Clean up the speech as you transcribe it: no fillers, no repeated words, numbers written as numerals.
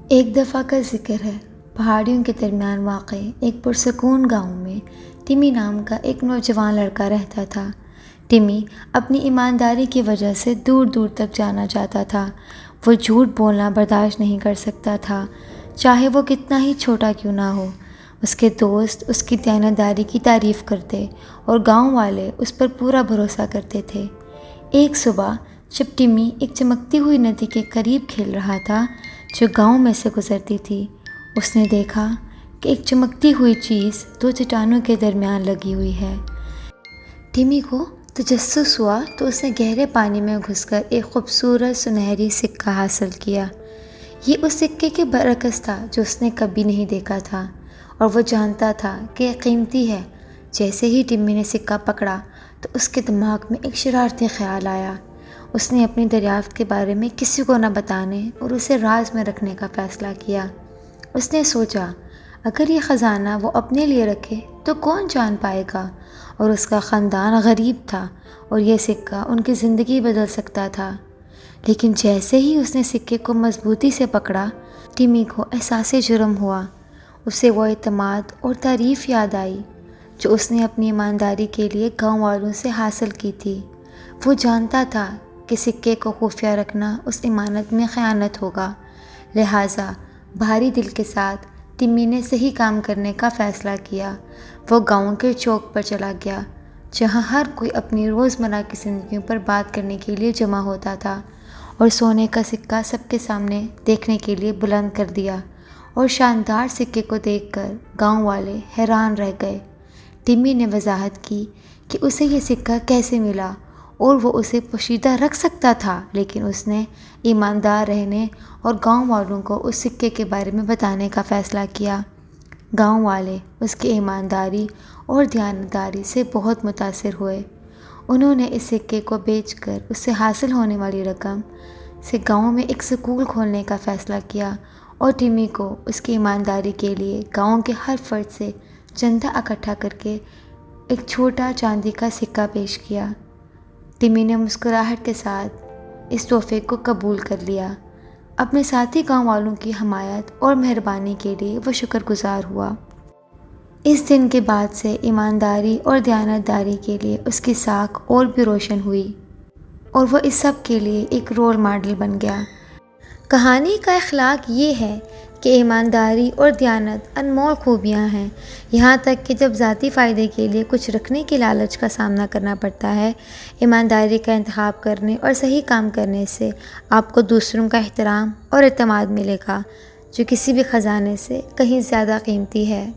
ایک دفعہ کا ذکر ہے، پہاڑیوں کے درمیان واقع ایک پرسکون گاؤں میں ٹمی نام کا ایک نوجوان لڑکا رہتا تھا۔ ٹمی اپنی ایمانداری کی وجہ سے دور دور تک جانا چاہتا تھا۔ وہ جھوٹ بولنا برداشت نہیں کر سکتا تھا، چاہے وہ کتنا ہی چھوٹا کیوں نہ ہو۔ اس کے دوست اس کی دیانتداری کی تعریف کرتے اور گاؤں والے اس پر پورا بھروسہ کرتے تھے۔ ایک صبح جب ٹمی ایک چمکتی ہوئی ندی کے قریب کھیل رہا تھا جو گاؤں میں سے گزرتی تھی، اس نے دیکھا کہ ایک چمکتی ہوئی چیز دو چٹانوں کے درمیان لگی ہوئی ہے۔ ٹمی کو تجسس ہوا تو اس نے گہرے پانی میں گھس کر ایک خوبصورت سنہری سکہ حاصل کیا۔ یہ اس سکے کے برعکس تھا جو اس نے کبھی نہیں دیکھا تھا، اور وہ جانتا تھا کہ یہ قیمتی ہے۔ جیسے ہی ٹمی نے سکہ پکڑا تو اس کے دماغ میں ایک شرارتی خیال آیا۔ اس نے اپنی دریافت کے بارے میں کسی کو نہ بتانے اور اسے راز میں رکھنے کا فیصلہ کیا۔ اس نے سوچا، اگر یہ خزانہ وہ اپنے لیے رکھے تو کون جان پائے گا، اور اس کا خاندان غریب تھا اور یہ سکہ ان کی زندگی بدل سکتا تھا۔ لیکن جیسے ہی اس نے سکے کو مضبوطی سے پکڑا، ٹمی کو احساس جرم ہوا۔ اسے وہ اعتماد اور تعریف یاد آئی جو اس نے اپنی ایمانداری کے لیے گاؤں والوں سے حاصل کی تھی۔ وہ جانتا تھا کہ سکے کو خفیہ رکھنا اس امانت میں خیانت ہوگا، لہٰذا بھاری دل کے ساتھ ٹمی نے صحیح کام کرنے کا فیصلہ کیا۔ وہ گاؤں کے چوک پر چلا گیا جہاں ہر کوئی اپنی روزمرہ کی زندگیوں پر بات کرنے کے لیے جمع ہوتا تھا، اور سونے کا سکہ سب کے سامنے دیکھنے کے لیے بلند کر دیا۔ اور شاندار سکے کو دیکھ کر گاؤں والے حیران رہ گئے۔ ٹمی نے وضاحت کی کہ اسے یہ سکہ کیسے ملا، اور وہ اسے پوشیدہ رکھ سکتا تھا، لیکن اس نے ایماندار رہنے اور گاؤں والوں کو اس سکے کے بارے میں بتانے کا فیصلہ کیا۔ گاؤں والے اس کی ایمانداری اور دیانتداری سے بہت متاثر ہوئے۔ انہوں نے اس سکے کو بیچ کر اس سے حاصل ہونے والی رقم سے گاؤں میں ایک اسکول کھولنے کا فیصلہ کیا، اور ٹمی کو اس کی ایمانداری کے لیے گاؤں کے ہر فرد سے چندہ اکٹھا کر کے ایک چھوٹا چاندی کا سکہ پیش کیا۔ ٹمی نے مسکراہٹ کے ساتھ اس تحفے کو قبول کر لیا۔ اپنے ساتھی گاؤں والوں کی حمایت اور مہربانی کے لیے وہ شکر گزار ہوا۔ اس دن کے بعد سے ایمانداری اور دیانتداری کے لیے اس کی ساکھ اور بھی روشن ہوئی، اور وہ اس سب کے لیے ایک رول ماڈل بن گیا۔ کہانی کا اخلاق یہ ہے کہ ایمانداری اور دیانت انمول خوبیاں ہیں، یہاں تک کہ جب ذاتی فائدے کے لیے کچھ رکھنے کی لالچ کا سامنا کرنا پڑتا ہے۔ ایمانداری کا انتخاب کرنے اور صحیح کام کرنے سے آپ کو دوسروں کا احترام اور اعتماد ملے گا، جو کسی بھی خزانے سے کہیں زیادہ قیمتی ہے۔